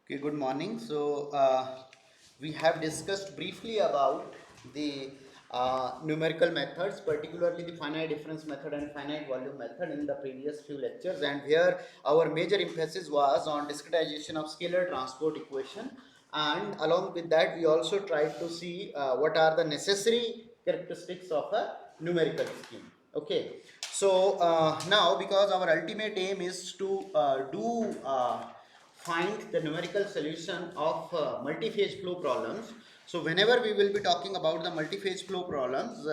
Okay, good morning. We have discussed briefly about the numerical methods, particularly the finite difference method and finite volume method in the previous few lectures. And here our major emphasis was on discretization of scalar transport equation. And along with that, we also tried to see what are the necessary characteristics of a numerical scheme. Okay. Now, because our ultimate aim is to find the numerical solution of multi-phase flow problems. So whenever we will be talking about the multi-phase flow problems,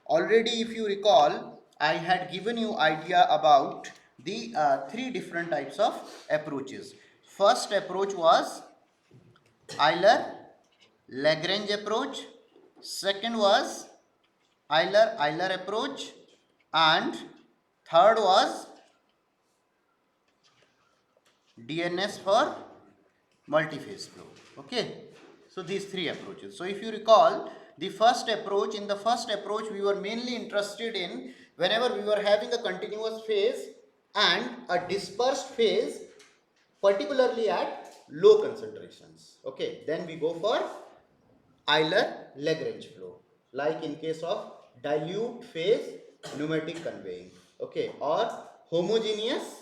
already if you recall, I had given you idea about the three different types of approaches. First approach was Euler-Lagrange approach. Second was Euler approach, and third was DNS for multi-phase flow. Okay, so these three approaches. So if you recall, the first approach, in the first approach we were mainly interested in whenever we were having a continuous phase and a dispersed phase, particularly at low concentrations. Okay, then we go for Euler-Lagrange flow, like in case of dilute phase pneumatic conveying, okay, or homogeneous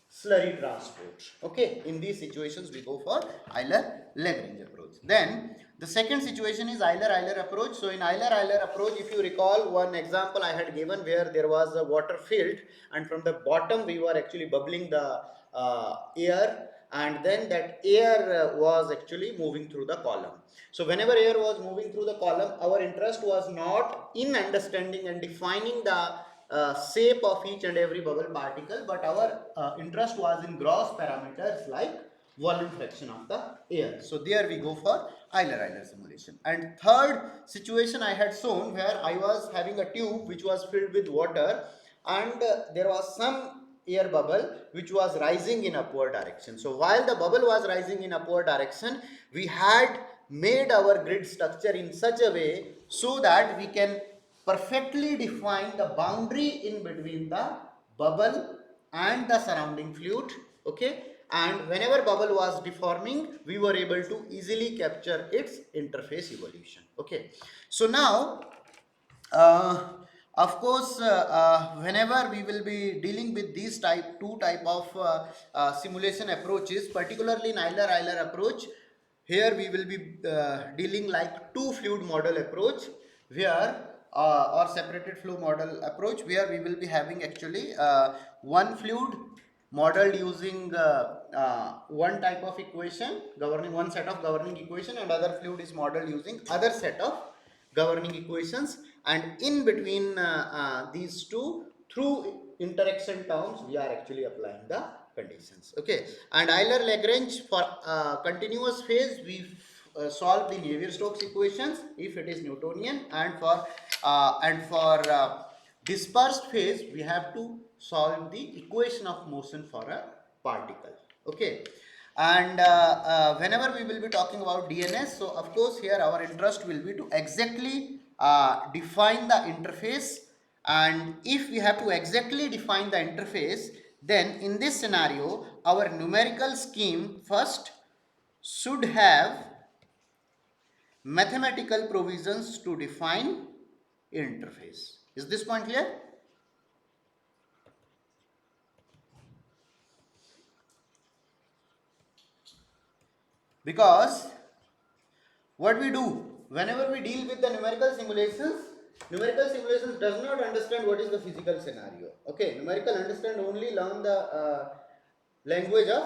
slurry transport. Okay, in these situations we go for Euler-Lagrange approach. Then the second situation is Euler approach. So in Euler approach, if you recall, one example I had given where there was a water filled and from the bottom we were actually bubbling the air, and then that air was actually moving through the column. So whenever air was moving through the column, our interest was not in understanding and defining the shape of each and every bubble particle, but our interest was in gross parameters like volume fraction of the air. So there we go for Euler simulation. And third situation I had shown where I was having a tube which was filled with water, and there was some air bubble which was rising in upward direction. So while the bubble was rising in upward direction, we had made our grid structure in such a way so that we can perfectly define the boundary in between the bubble and the surrounding fluid. Okay, and whenever bubble was deforming, we were able to easily capture its interface evolution. Okay, so now uh, of course, whenever we will be dealing with these two type of simulation approaches, particularly in Euler approach, here we will be dealing like two fluid model approach, where or separated flow model approach, where we will be having actually one fluid modeled using one type of equation governing one set of governing equation, and other fluid is modeled using other set of governing equations, and in between these two, through interaction terms, we are actually applying the conditions. Okay, and Euler-Lagrange for continuous phase, we solve the Navier-Stokes equations if it is Newtonian, and for dispersed phase we have to solve the equation of motion for a particle. Okay, and whenever we will be talking about DNS, so of course here our interest will be to exactly define the interface, and if we have to exactly define the interface, then in this scenario our numerical scheme first should have mathematical provisions to define interface. Is this point clear? Because what we do whenever we deal with the numerical simulations does not understand what is the physical scenario. Okay, numerical understand only learn the language of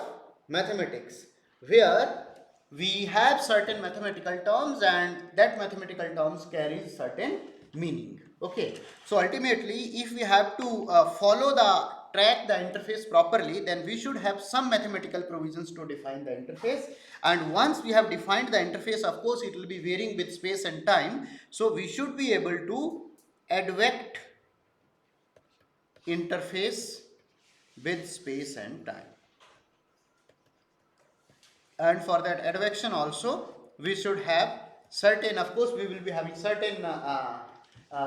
mathematics, where we have certain mathematical terms and that mathematical terms carries certain meaning. Okay, so ultimately if we have to follow the track the interface properly, then we should have some mathematical provisions to define the interface, and once we have defined the interface, of course it will be varying with space and time, so we should be able to advect interface with space and time. And for that advection also we should have certain, of course we will be having certain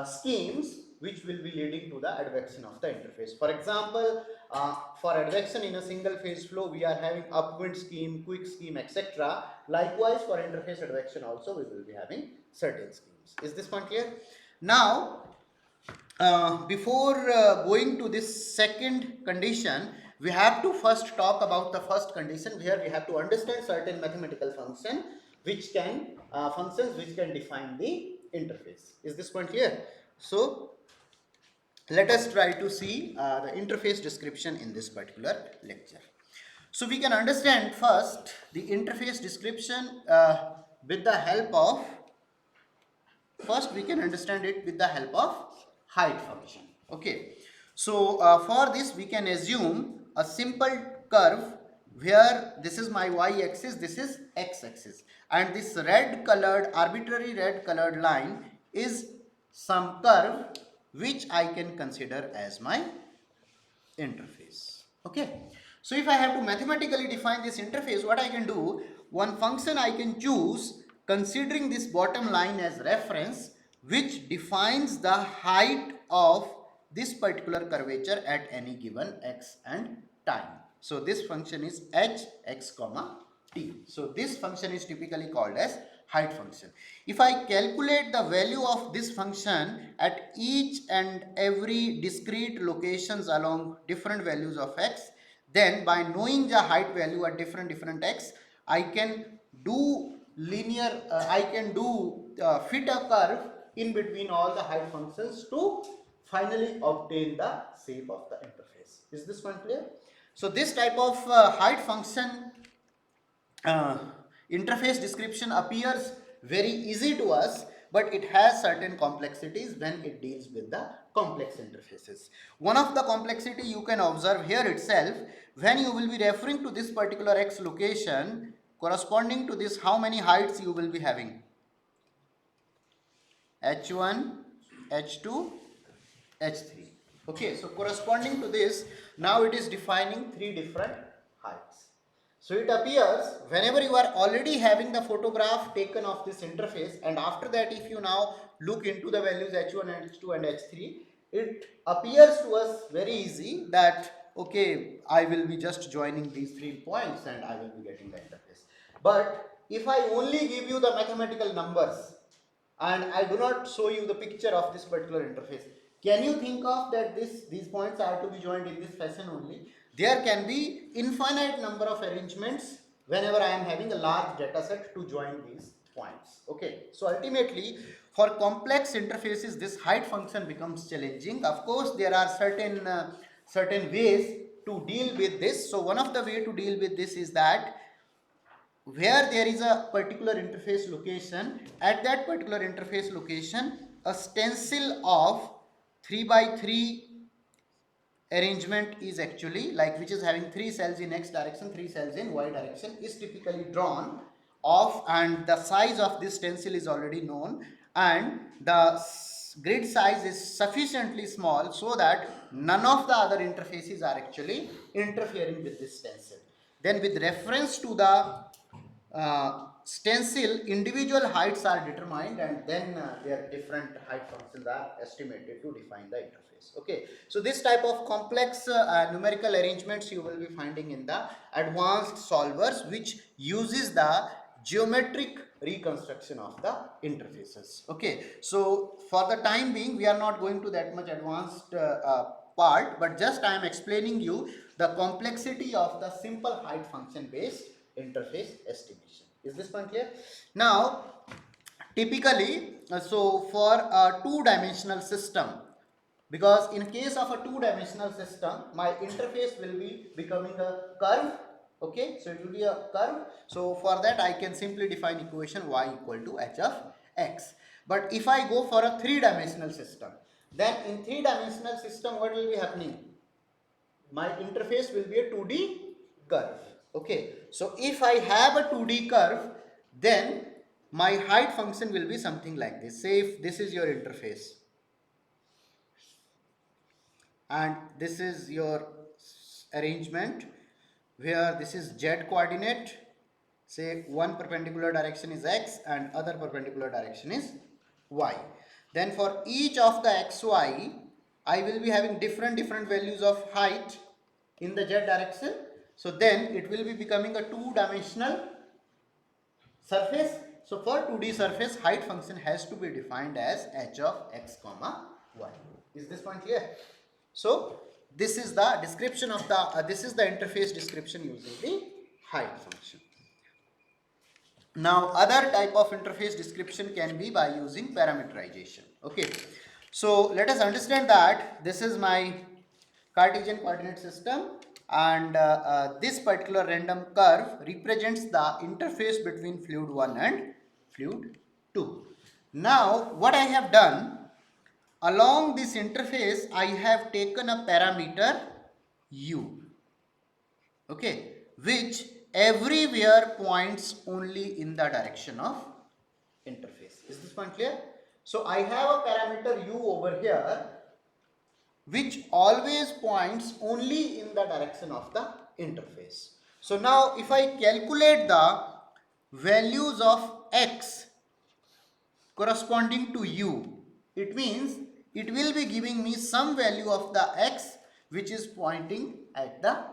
schemes which will be leading to the advection of the interface. For example, for advection in a single phase flow, we are having upwind scheme, quick scheme, etc. Likewise, for interface advection also, we will be having certain schemes. Is this point clear? Now, before going to this second condition, we have to first talk about the first condition, where we have to understand certain mathematical function which can functions which can define the interface. Is this point clear? So let us try to see the interface description in this particular lecture. So we can understand first the interface description with the help of, first we can understand it with the help of height function. Okay, so for this we can assume a simple curve where this is my y-axis, this is x-axis, and this red colored, arbitrary red colored line is some curve which I can consider as my interface. Okay, so if I have to mathematically define this interface, what I can do, one function I can choose considering this bottom line as reference, which defines the height of this particular curvature at any given x and time. So this function is h x comma t. So this function is typically called as height function. If I calculate the value of this function at each and every discrete locations along different values of x, then by knowing the height value at different x, I can do linear, I can do fit a curve in between all the height functions to finally obtain the shape of the interface. Is this one clear? So this type of height function uh, interface description appears very easy to us, but it has certain complexities when it deals with the complex interfaces. One of the complexity you can observe here itself, when you will be referring to this particular x location, corresponding to this, how many heights you will be having? H1, H2, H3. Okay, so corresponding to this, now it is defining three different heights. So it appears whenever you are already having the photograph taken of this interface, and after that if you now look into the values H1, H2 and H3, it appears to us very easy that okay, I will be just joining these 3 points and I will be getting the interface. But if I only give you the mathematical numbers and I do not show you the picture of this particular interface, can you think of that these points are to be joined in this fashion only? There can be infinite number of arrangements whenever I am having a large data set to join these points. Okay, so ultimately for complex interfaces this height function becomes challenging. Of course there are certain ways to deal with this. So one of the way to deal with this is that where there is a particular interface location, at that particular interface location a stencil of 3 by 3 arrangement is actually, like, which is having 3 cells in x direction, 3 cells in y direction, is typically drawn off, and the size of this stencil is already known, and the grid size is sufficiently small so that none of the other interfaces are actually interfering with this stencil. Then with reference to the stencil, individual heights are determined, and then their different height functions are estimated to define the interface. Okay, so this type of complex numerical arrangements you will be finding in the advanced solvers, which uses the geometric reconstruction of the interfaces. Okay, so for the time being we are not going to that much advanced part, but just I am explaining you the complexity of the simple height function based interface estimation. Is this point clear? Now typically so for a two-dimensional system, because in case of a two-dimensional system my interface will be becoming a curve. Okay, so it will be a curve. So for that I can simply define equation y equal to h of x. But if I go for a three-dimensional system, then in three-dimensional system what will be happening? My interface will be a 2D curve. Okay, so if I have a 2D curve, then my height function will be something like this. Say if this is your interface and this is your arrangement where this is z coordinate, say one perpendicular direction is x and other perpendicular direction is y. Then for each of the xy I will be having different values of height. in the z direction. So then it will be becoming a two-dimensional surface. So for 2D surface, height function has to be defined as h of x comma y. Is this point clear? So this is the description of the this is the interface description using the height function. Now other type of interface description can be by using parametrization. Okay, so let us understand that this is my Cartesian coordinate system, and this particular random curve represents the interface between fluid 1 and fluid 2. Now what I have done, along this interface I have taken a parameter u, okay, which everywhere points only in the direction of interface. Is this point clear? So I have a parameter u over here which always points only in the direction of the interface. So now if I calculate the values of x corresponding to u, it means it will be giving me some value of the x which is pointing at the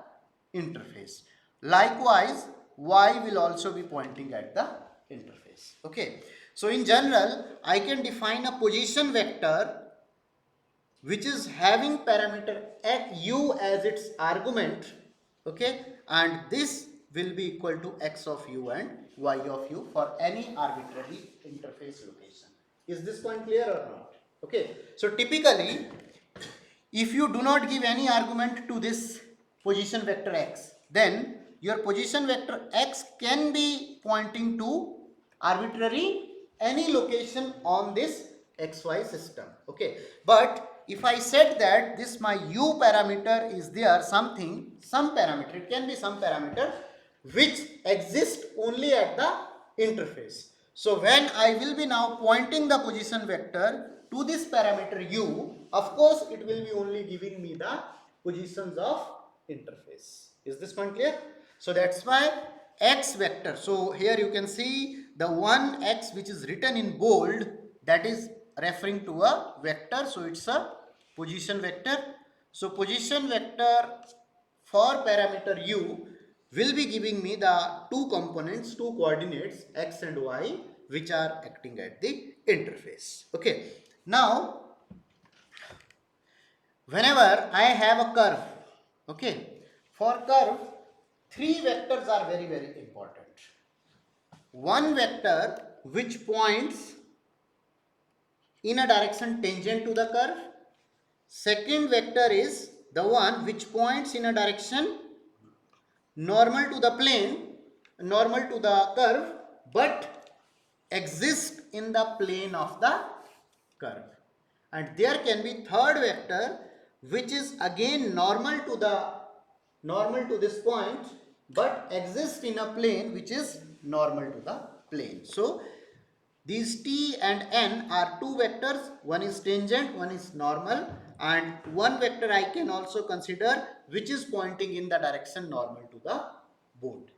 interface. Likewise, y will also be pointing at the interface. Okay. So in general, I can define a position vector which is having parameter u as its argument, okay, and this will be equal to x of u and y of u for any arbitrary interface location. Is this point clear or not? Okay, so typically if you do not give any argument to this position vector x, then your position vector x can be pointing to arbitrary any location on this xy system. Okay, but if I said that this my u parameter is there, some parameter, it can be some parameter which exists only at the interface. So when I will be now pointing the position vector to this parameter u, of course it will be only giving me the positions of interface. Is this point clear? So that's why x vector. So here you can see the one x which is written in bold, that is referring to a vector. So it's a position vector. So position vector for parameter u will be giving me the two components, two coordinates x and y, which are acting at the interface. Okay. Now whenever I have a curve, okay, for curve, three vectors are very, very important. One vector which points in a direction tangent to the curve. Second vector is the one which points in a direction normal to the plane, normal to the curve, but exist in the plane of the curve. And there can be third vector which is again normal to this point, but exists in a plane which is normal to the plane. So these t and n are two vectors, one is tangent, one is normal, and one vector I can also consider which is pointing in the direction normal to the board.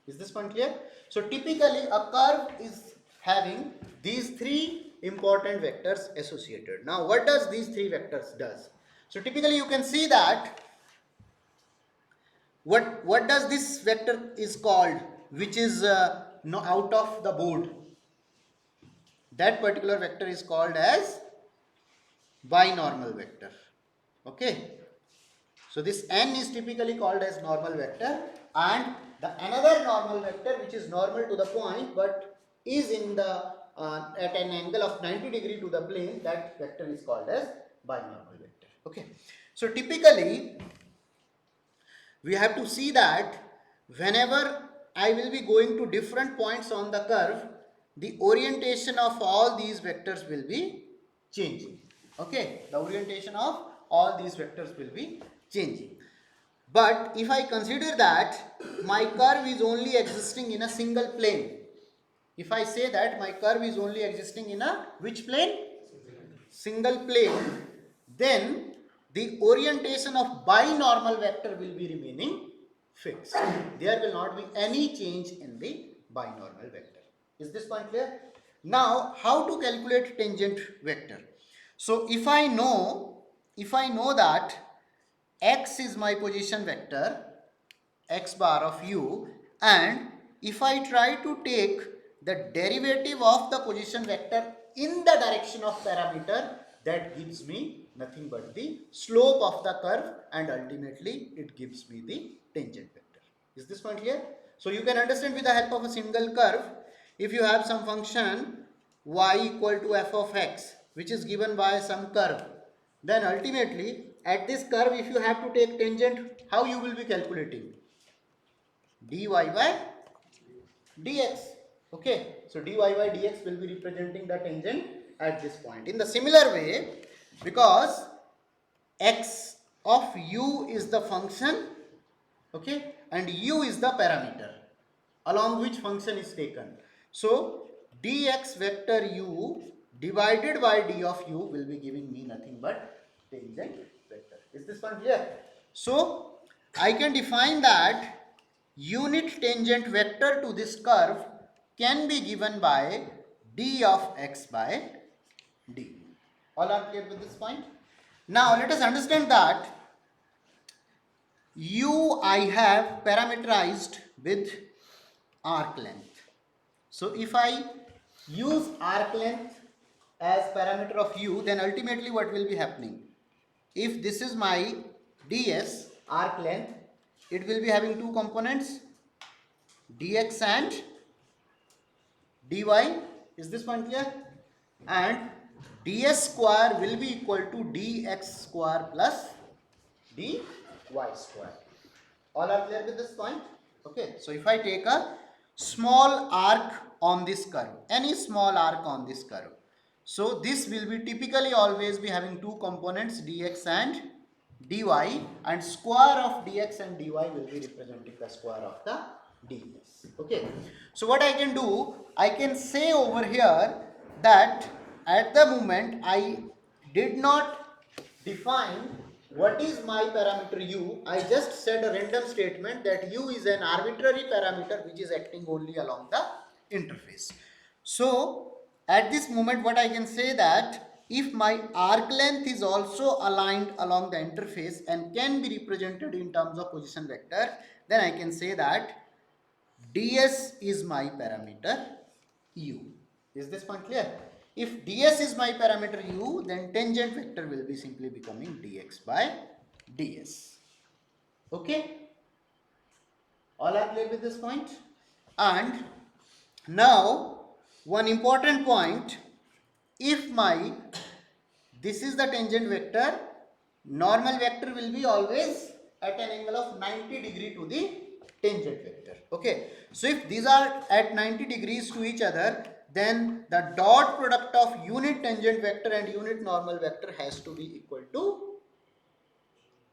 Is this point clear? So typically a curve is having these three important vectors associated. Now what does these three vectors does? So typically you can see that what does this vector is called, which is out of the board. That particular vector is called as binormal vector. Okay, so this n is typically called as normal vector, and the another normal vector which is normal to the point but is in the at an angle of 90 degree to the plane, that vector is called as binormal vector. Okay, so typically we have to see that whenever I will be going to different points on the curve, the orientation of all these vectors will be changing. Okay, the orientation of all these vectors will be changing. But if I consider that my curve is only existing in a single plane, if I say that my curve is only existing in a which plane? Single plane, then the orientation of binormal vector will be remaining fixed. There will not be any change in the binormal vector. Is this point clear? Now, how to calculate tangent vector? So if I know that x is my position vector, x bar of u, and if I try to take the derivative of the position vector in the direction of parameter, that gives me nothing but the slope of the curve, and ultimately it gives me the tangent vector. Is this point clear? So you can understand with the help of a single curve, if you have some function y equal to f of x, which is given by some curve, then ultimately at this curve, if you have to take tangent, how you will be calculating? Dy by dx. Okay, so dy by dx will be representing the tangent at this point. In the similar way, because x of u is the function, okay, and u is the parameter along which function is taken. So dx vector u divided by d of u will be giving me nothing but tangent vector. Is this one clear? So I can define that unit tangent vector to this curve can be given by d of x by d. All are clear with this point? Now let us understand that u I have parameterized with arc length. So if I use arc length as parameter of u, then ultimately what will be happening? If this is my ds, arc length, it will be having two components, dx and dy. Is this point clear? And ds square will be equal to dx square plus dy square. All are clear with this point? Okay, so if I take a small arc on this curve, any small arc on this curve, so this will be typically always be having two components, dx and dy, and square of dx and dy will be representing the square of the ds. Okay, so what I can do, I can say over here that at the moment I did not define what is my parameter u. I just said a random statement that u is an arbitrary parameter which is acting only along the interface. So at this moment what I can say that if my arc length is also aligned along the interface and can be represented in terms of position vector, then I can say that ds is my parameter u. Is this point clear? If ds is my parameter u, then tangent vector will be simply becoming dx by ds. Okay? All are clear with this point? And now, one important point, if my, this is the tangent vector, normal vector will be always at an angle of 90 degree to the tangent vector. Okay, so if these are at 90 degrees to each other, then the dot product of unit tangent vector and unit normal vector has to be equal to,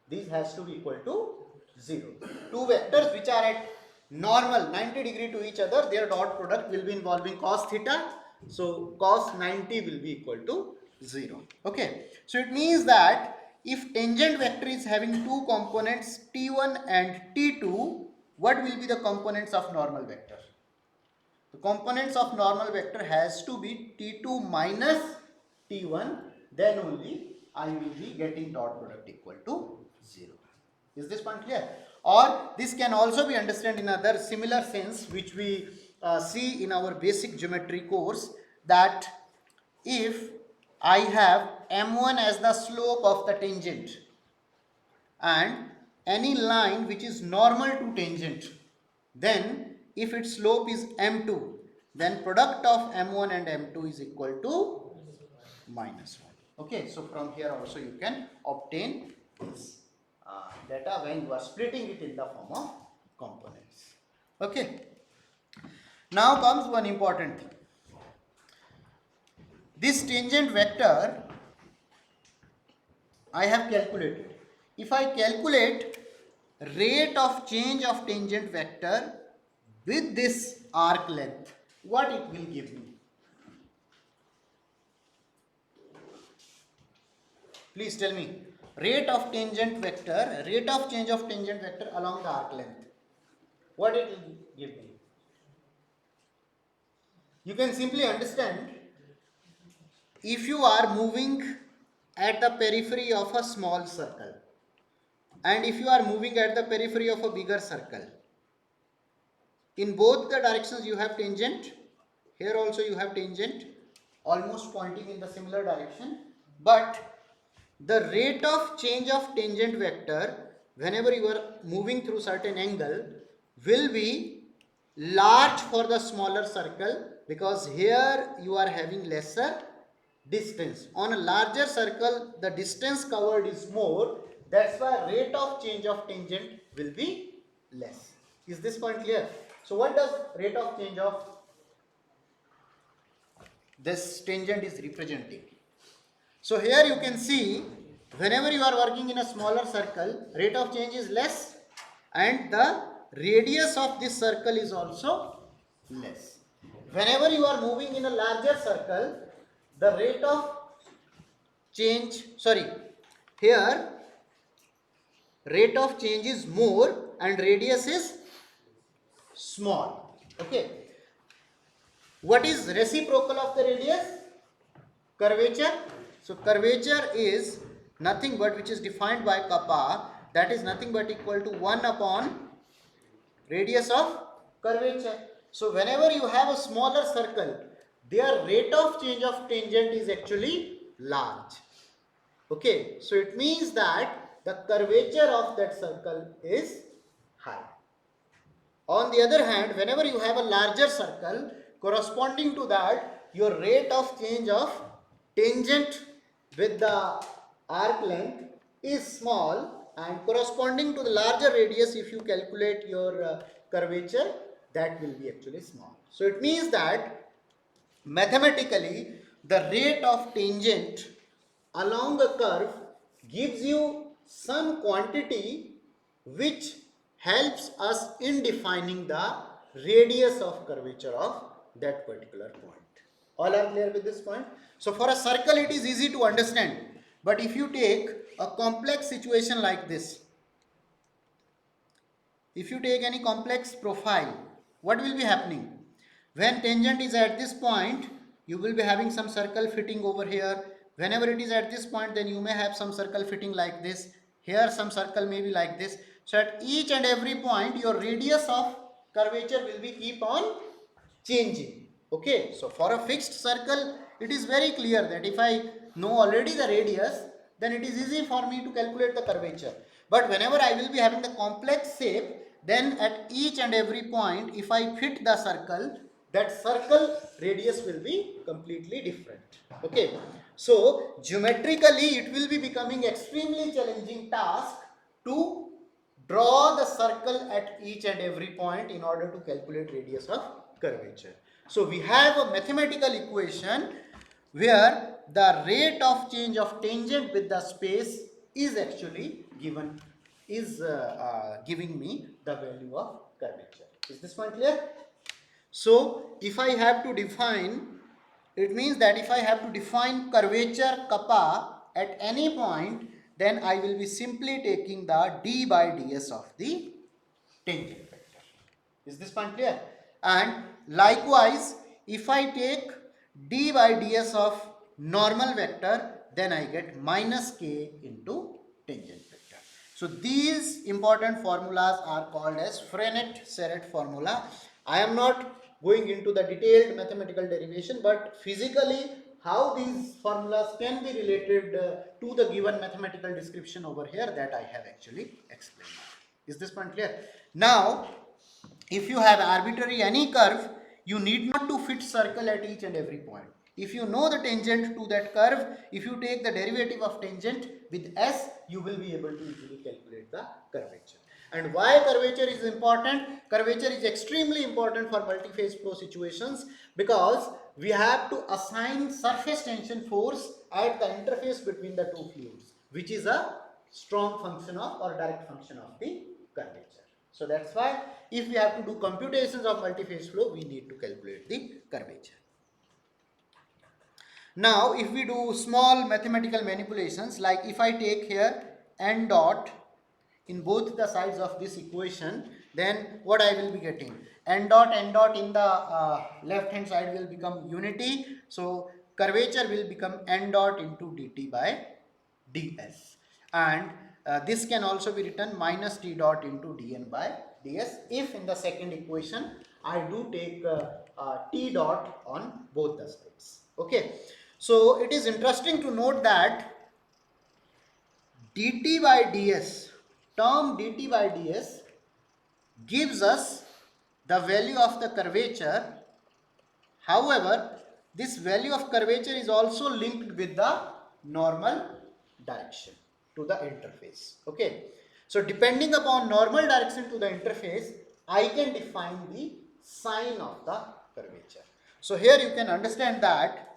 these has to be equal to 0. Two vectors which are at normal 90 degree to each other, their dot product will be involving cos theta. So cos 90 will be equal to 0. Okay. So it means that if tangent vector is having two components t1 and t2, what will be the components of normal vector? The components of normal vector has to be t2 minus t1, then only I will be getting dot product equal to 0. Is this point clear? Or this can also be understood in other similar sense which we see in our basic geometry course, that if I have m1 as the slope of the tangent and any line which is normal to tangent, then if its slope is m2, then product of m1 and m2 is equal to minus 1. Okay, so from here also you can obtain this data when you are splitting it in the form of components. Okay, now comes one important thing. This tangent vector I have calculated. If I calculate rate of change of tangent vector with this arc length, what it will give me? Please tell me. Rate of tangent vector, rate of change of tangent vector along the arc length. What it will give me? You can simply understand, if you are moving at the periphery of a small circle, and if you are moving at the periphery of a bigger circle, in both the directions you have tangent. Here also you have tangent, almost pointing in the similar direction, but the rate of change of tangent vector whenever you are moving through certain angle will be large for the smaller circle, because here you are having lesser distance. On a larger circle the distance covered is more, that's why rate of change of tangent will be less. Is this point clear? So what does rate of change of this tangent is representing? So here you can see, whenever you are working in a smaller circle, rate of change is less and the radius of this circle is also less. Whenever you are moving in a larger circle, the rate of change, here rate of change is more and radius is small. Okay. What is reciprocal of the radius? Curvature. So curvature is nothing but, which is defined by kappa, that is nothing but equal to 1 upon radius of curvature. So whenever you have a smaller circle, their rate of change of tangent is actually large. Okay, so it means that the curvature of that circle is high. On the other hand, whenever you have a larger circle, corresponding to that, your rate of change of tangent with the arc length is small, and corresponding to the larger radius, if you calculate your curvature, that will be actually small. So it means that mathematically the rate of tangent along a curve gives you some quantity which helps us in defining the radius of curvature of that particular point. All are clear with this point? So for a circle it is easy to understand, but if you take a complex situation like this, if you take any complex profile, what will be happening? When tangent is at this point, you will be having some circle fitting over here. Whenever it is at this point, then you may have some circle fitting like this. Here some circle may be like this. So at each and every point, your radius of curvature will be keep on changing. Okay, so for a fixed circle, it is very clear that if I know already the radius, then it is easy for me to calculate the curvature. But whenever I will be having the complex shape, then at each and every point, if I fit the circle, that circle radius will be completely different. Okay, so geometrically it will be becoming extremely challenging task to draw the circle at each and every point in order to calculate radius of curvature. So we have a mathematical equation where the rate of change of tangent with the space is actually given, is giving me the value of curvature. Is this point clear? So if I have to define, it means that if I have to define curvature kappa at any point, then I will be simply taking the d by ds of the tangent vector. Is this point clear? And likewise, if I take d by ds of normal vector, then I get minus k into tangent vector. So these important formulas are called as Frenet-Serret formula. I am not going into the detailed mathematical derivation, but physically how these formulas can be related to the given mathematical description over here, that I have actually explained. Is this point clear? Now, if you have arbitrary any curve, you need not to fit circle at each and every point. If you know the tangent to that curve, if you take the derivative of tangent with s, you will be able to easily calculate the curvature. And why curvature is important? Curvature is extremely important for multi-phase flow situations, because we have to assign surface tension force at the interface between the two fluids, which is a strong function of or direct function of the curvature. So that's why if we have to do computations of multi-phase flow, we need to calculate the curvature. Now, if we do small mathematical manipulations, like if I take here n dot in both the sides of this equation, then what I will be getting? N dot in the left hand side will become unity. So curvature will become n dot into dt by ds. And this can also be written minus t dot into dn by ds if in the second equation I do take t dot on both the sides. Okay, so it is interesting to note that dt by ds, term dt by ds gives us the value of the curvature. However, this value of curvature is also linked with the normal direction to the interface. Okay, so depending upon normal direction to the interface, I can define the sign of the curvature. So here you can understand that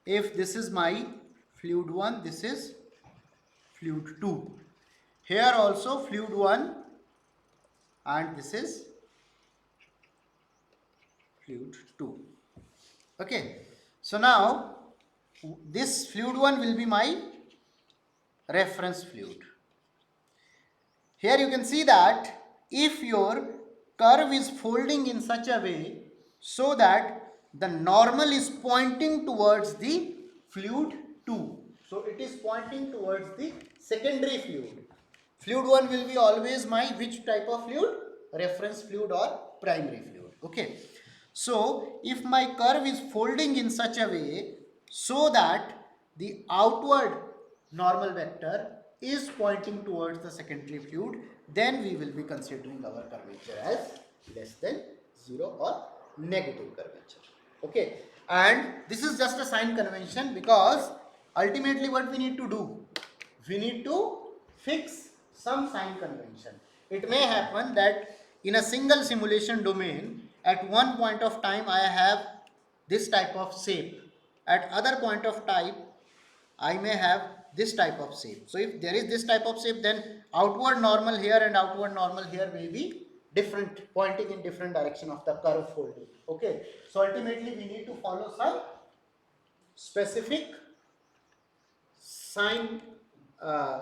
if this is my fluid 1, this is fluid 2. Here also fluid 1 and this is fluid 2. Okay, so now this fluid 1 will be my reference fluid. Here you can see that if your curve is folding in such a way so that the normal is pointing towards the fluid 2. So it is pointing towards the secondary fluid. Fluid 1 will be always my which type of fluid? Reference fluid or primary fluid. Okay. So if my curve is folding in such a way so that the outward normal vector is pointing towards the secondary fluid, then we will be considering our curvature as less than 0 or negative curvature. Okay, and this is just a sign convention because ultimately what we need to do, we need to fix some sign convention. It may happen that in a single simulation domain at one point of time I have this type of shape, at other point of time I may have this type of shape. So if there is this type of shape, then outward normal here and outward normal here may be different, pointing in different direction of the curve folding. Okay, so ultimately we need to follow some specific sign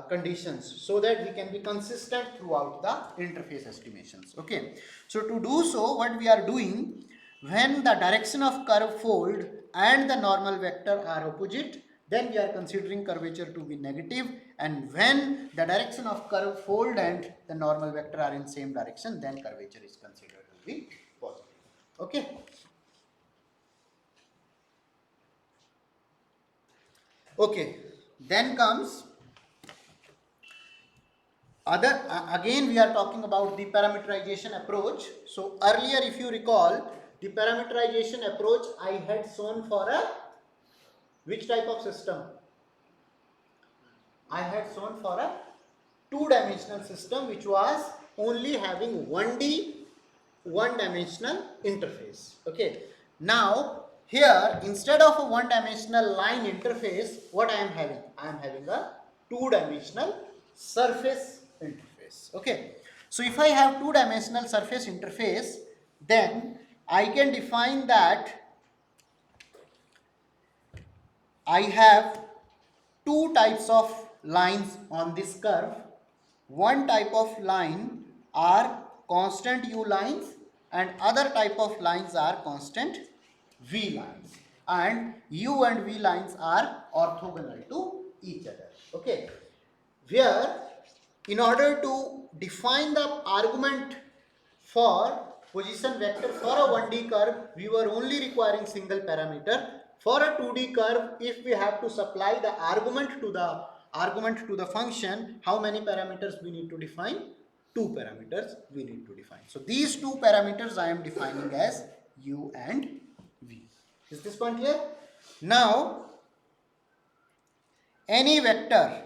conditions so that we can be consistent throughout the interface estimations. Okay, so to do so, what we are doing, when the direction of curve fold and the normal vector are opposite, then we are considering curvature to be negative, and when the direction of curve fold and the normal vector are in same direction, then curvature is considered to be positive. Okay. Okay, then comes again we are talking about the parametrization approach. So earlier, if you recall, the parametrization approach I had shown for a which type of system? I had shown for a two-dimensional system which was only having 1D one-dimensional interface. Okay, now here instead of a one-dimensional line interface, what I am having? I am having a two-dimensional surface interface. Okay, so if I have two-dimensional surface interface, then I can define that I have two types of lines on this curve. One type of line are constant u lines and other type of lines are constant v lines, and u and v lines are orthogonal to each other. Okay, where in order to define the argument for position vector for a 1D curve, we were only requiring single parameter. For a 2D curve, if we have to supply the argument to the function, how many parameters we need to define? Two parameters we need to define. So these two parameters I am defining as u and v. Is this point clear? Now, any vector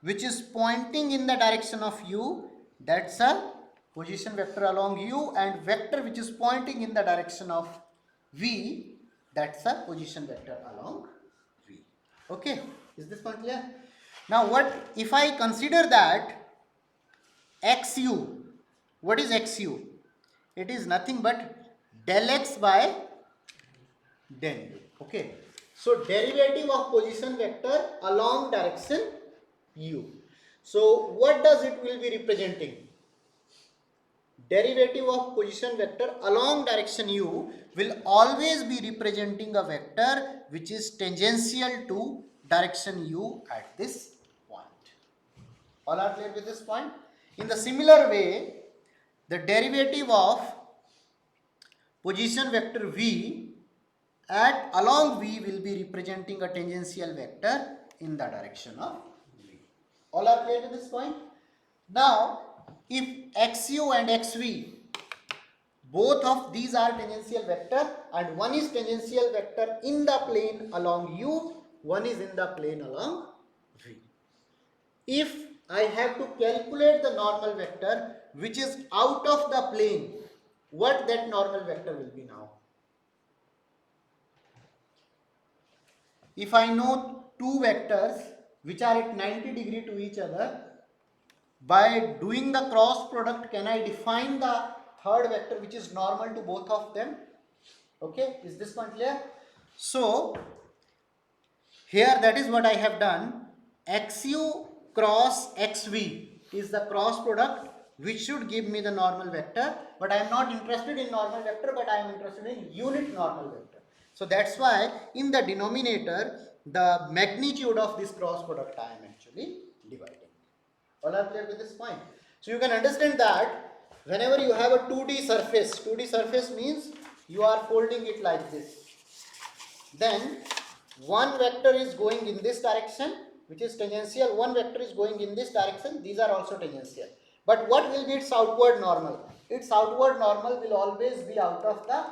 which is pointing in the direction of u, that's a position vector along u, and vector which is pointing in the direction of v, that's a position vector along v. Okay, is this point clear? Now what if I consider that xu, what is xu? It is nothing but del x by del u. Okay, so derivative of position vector along direction u. So what does it will be representing? Derivative of position vector along direction u will always be representing a vector which is tangential to direction u at this point. All are clear with this point? In the similar way, the derivative of position vector v at along v will be representing a tangential vector in the direction of v. All are clear with this point? Now, if xu and xv, both of these are tangential vector and one is tangential vector in the plane along u, one is in the plane along v. If I have to calculate the normal vector which is out of the plane, what that normal vector will be now? If I know two vectors which are at 90 degree to each other, by doing the cross product, can I define the third vector which is normal to both of them? Okay, is this one clear? So, here that is what I have done. Xu cross xv is the cross product which should give me the normal vector, but I am not interested in normal vector, but I am interested in unit normal vector. So that's why in the denominator, the magnitude of this cross product I am actually dividing. All are clear with this point? So you can understand that whenever you have a 2D surface means you are folding it like this. Then one vector is going in this direction, which is tangential, one vector is going in this direction, these are also tangential. But what will be its outward normal? Its outward normal will always be out of the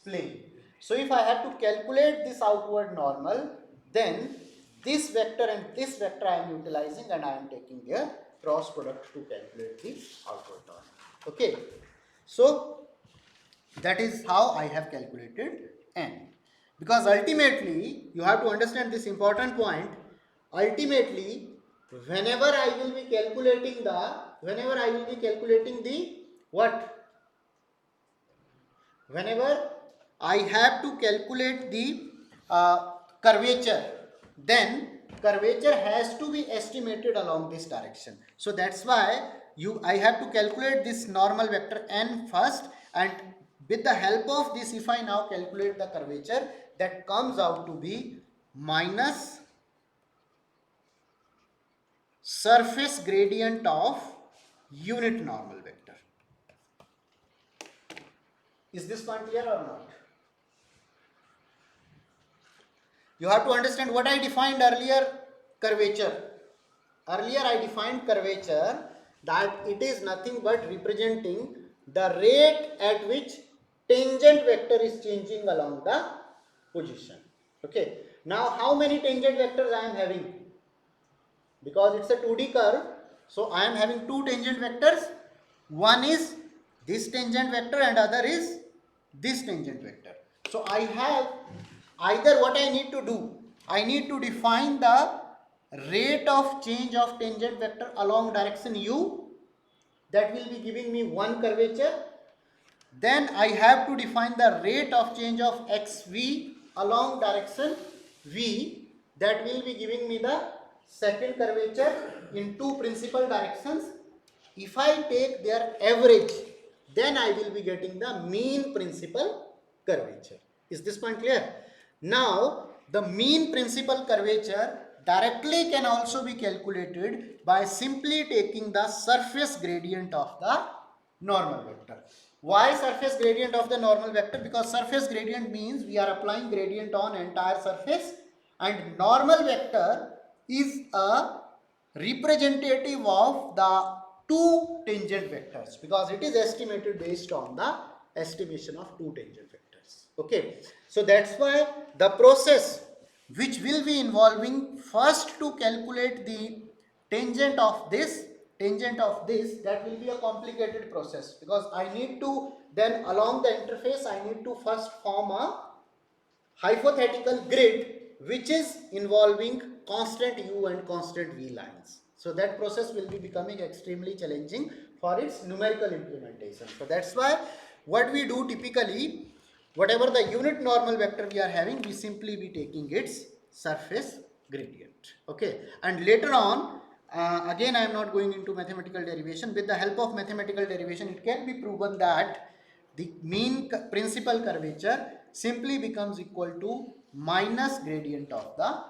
plane. So if I have to calculate this outward normal, then this vector and this vector I am utilizing and I am taking their cross product to calculate the outward normal. Okay. So that is how I have calculated n. Because ultimately, you have to understand this important point. Ultimately, whenever I will be calculating the what? Whenever I have to calculate the curvature, then curvature has to be estimated along this direction. So that's why I have to calculate this normal vector n first, and with the help of this, if I now calculate the curvature, that comes out to be minus surface gradient of unit normal vector. Is this point clear or not? You have to understand what I defined earlier, curvature. Earlier I defined curvature that it is nothing but representing the rate at which tangent vector is changing along the position. Okay. Now how many tangent vectors I am having? Because it's a 2D curve, so I am having two tangent vectors. One is this tangent vector and other is this tangent vector. So I have either what I need to do, I need to define the rate of change of tangent vector along direction u, that will be giving me one curvature. Then I have to define the rate of change of xv along direction v, that will be giving me the second curvature in two principal directions. If I take their average, then I will be getting the mean principal curvature. Is this point clear? Now, the mean principal curvature directly can also be calculated by simply taking the surface gradient of the normal vector. Why surface gradient of the normal vector? Because surface gradient means we are applying gradient on entire surface, and normal vector is a representative of the two tangent vectors, because it is estimated based on the estimation of two tangent vectors. Okay, so that's why the process which will be involving first to calculate the tangent of this, that will be a complicated process, because I need to then along the interface I need to first form a hypothetical grid which is involving constant u and constant v lines. So that process will be becoming extremely challenging for its numerical implementation. So that's why what we do typically, whatever the unit normal vector we are having, we simply be taking its surface gradient. Okay, and later on, again I am not going into mathematical derivation. With the help of mathematical derivation, it can be proven that the mean principal curvature simply becomes equal to minus gradient of the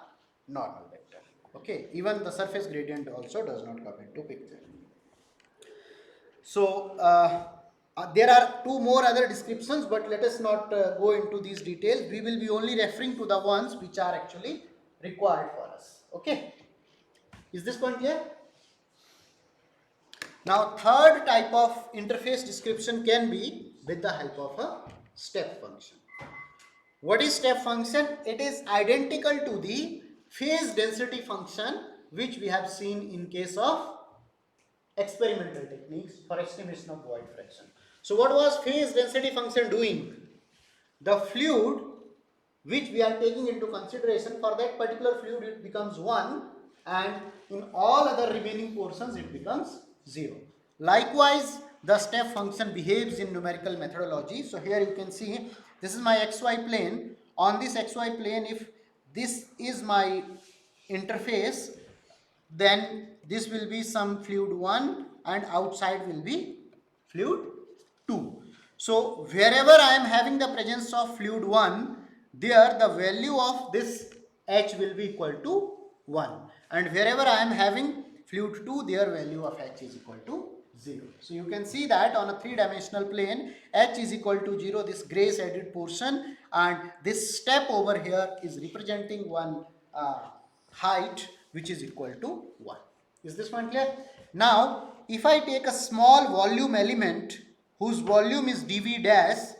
normal vector. Okay, even the surface gradient also does not come into picture. So there are two more other descriptions, but let us not go into these details. We will be only referring to the ones which are actually required for us. Okay, is this point clear? Now third type of interface description can be with the help of a step function. What is step function? It is identical to the phase density function which we have seen in case of experimental techniques for estimation of void fraction. So what was phase density function doing? The fluid which we are taking into consideration, for that particular fluid it becomes 1, and in all other remaining portions it becomes 0. Likewise, the step function behaves in numerical methodology. So here you can see this is my xy plane. On this xy plane, if this is my interface, then this will be some fluid 1 and outside will be fluid 2. So wherever I am having the presence of fluid 1, there the value of this H will be equal to 1, and wherever I am having fluid 2, their value of H is equal to 0. So you can see that on a three-dimensional plane, H is equal to 0, this gray shaded portion, and this step over here is representing one height which is equal to 1. Is this one clear? Now, if I take a small volume element whose volume is dv dash,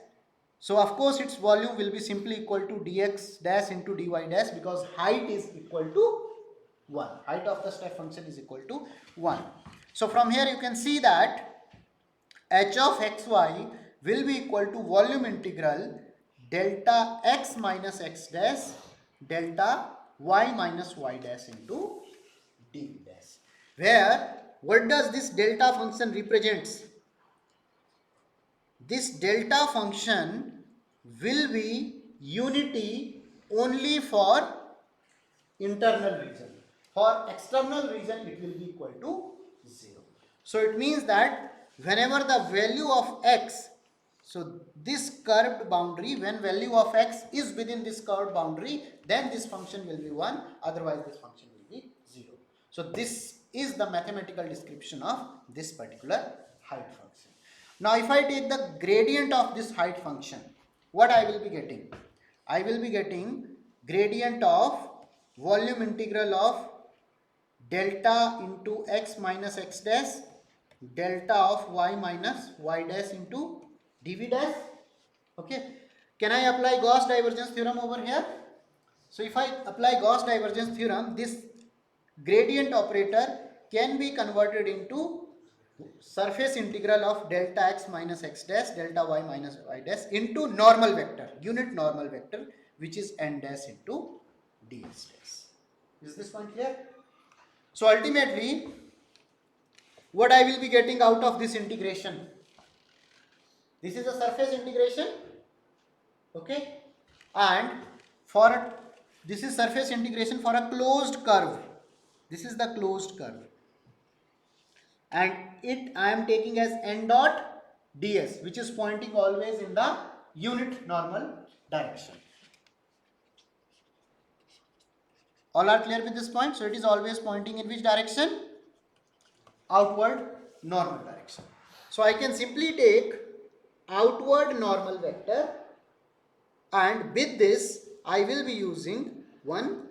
so of course its volume will be simply equal to dx dash into dy dash, because height is equal to 1. Height of the step function is equal to 1. So from here you can see that h of xy will be equal to volume integral delta x minus x dash delta y minus y dash into dv dash. Where what does this delta function represents? This delta function will be unity only for internal region. For external region it will be equal to 0. So it means that whenever the value of x, so this curved boundary, when value of x is within this curved boundary, then this function will be 1, otherwise this function will be 0. So this is the mathematical description of this particular height function. Now if I take the gradient of this height function, what I will be getting? I will be getting gradient of volume integral of delta into x minus x dash delta of y minus y dash into dv dash. Okay, can I apply Gauss divergence theorem over here? So if I apply Gauss divergence theorem, this gradient operator can be converted into surface integral of delta x minus x dash delta y minus y dash into normal vector, unit normal vector, which is n dash into ds dash. Is this point clear? So ultimately, what I will be getting out of this integration? This is a surface integration, okay, and for this is surface integration for a closed curve. This is the closed curve, and it I am taking as n dot ds, which is pointing always in the unit normal direction. All are clear with this point? So it is always pointing in which direction? Outward normal direction. So I can simply take outward normal vector, and with this I will be using one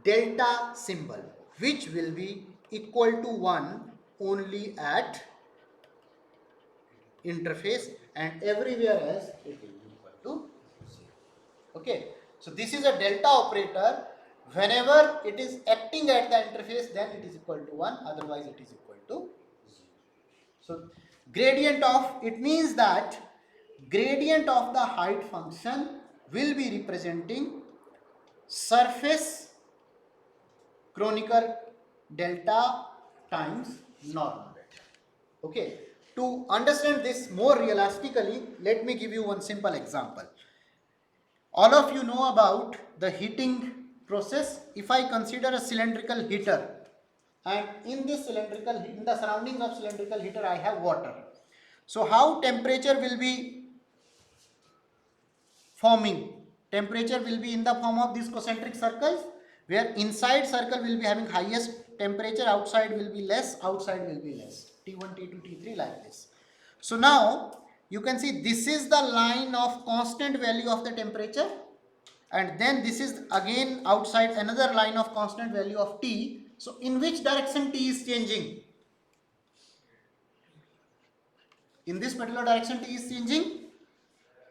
delta symbol, which will be equal to 1 only at interface, and everywhere else it will be equal to 0. Okay, so this is a delta operator. Whenever it is acting at the interface, then it is equal to 1, otherwise it is equal to 0. So gradient of, it means that gradient of the height function will be representing surface Kronecker delta times normal vector. Okay, to understand this more realistically, let me give you one simple example. All of you know about the heating process. If I consider a cylindrical heater, and in this cylindrical, in the surroundings of cylindrical heater I have water. So how temperature will be forming? Temperature will be in the form of these concentric circles. where inside circle will be having highest temperature, outside will be less, outside will be less. T1, T2, T3 like this. So now you can see this is the line of constant value of the temperature, and then this is again outside another line of constant value of T. So in which direction T is changing? In this particular direction T is changing,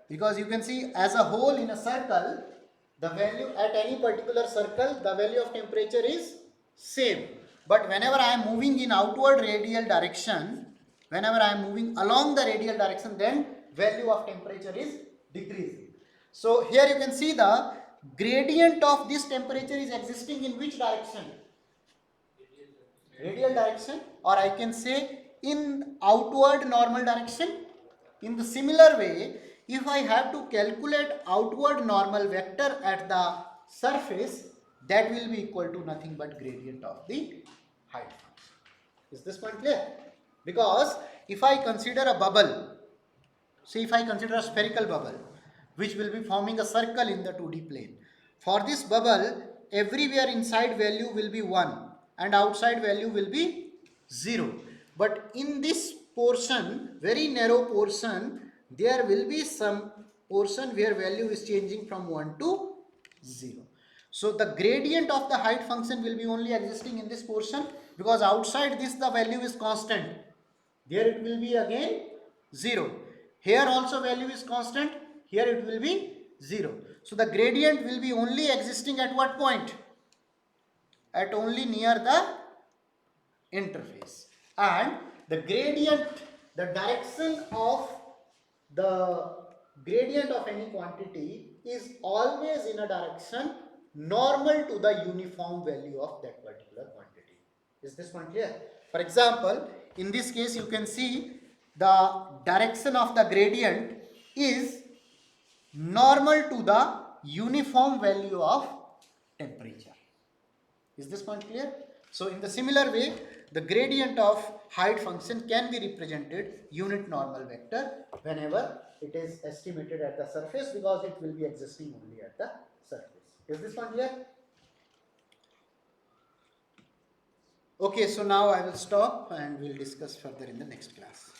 because you can see as a whole in a circle, the value at any particular circle, the value of temperature is same. But whenever I am moving in outward radial direction, whenever I am moving along the radial direction, then value of temperature is decreasing. So here you can see the gradient of this temperature is existing in which direction? Radial direction, or I can say in outward normal direction. In the similar way, if I have to calculate outward normal vector at the surface, that will be equal to nothing but gradient of the height function. Is this point clear? Because if I consider a bubble, see if I consider a spherical bubble which will be forming a circle in the 2D plane. For this bubble, everywhere inside value will be 1 and outside value will be 0. But in this portion, very narrow portion, there will be some portion where value is changing from 1 to 0. So the gradient of the height function will be only existing in this portion, because outside this the value is constant. There it will be again 0. Here also value is constant. Here it will be 0. So the gradient will be only existing at what point? At only near the interface. And the gradient, the direction of the gradient of any quantity is always in a direction normal to the uniform value of that particular quantity. Is this point clear? For example, in this case you can see the direction of the gradient is normal to the uniform value of temperature. Is this point clear? So in the similar way, the gradient of height function can be represented unit normal vector whenever it is estimated at the surface, because it will be existing only at the surface. Is this point clear? Okay, so now I will stop and we'll discuss further in the next class.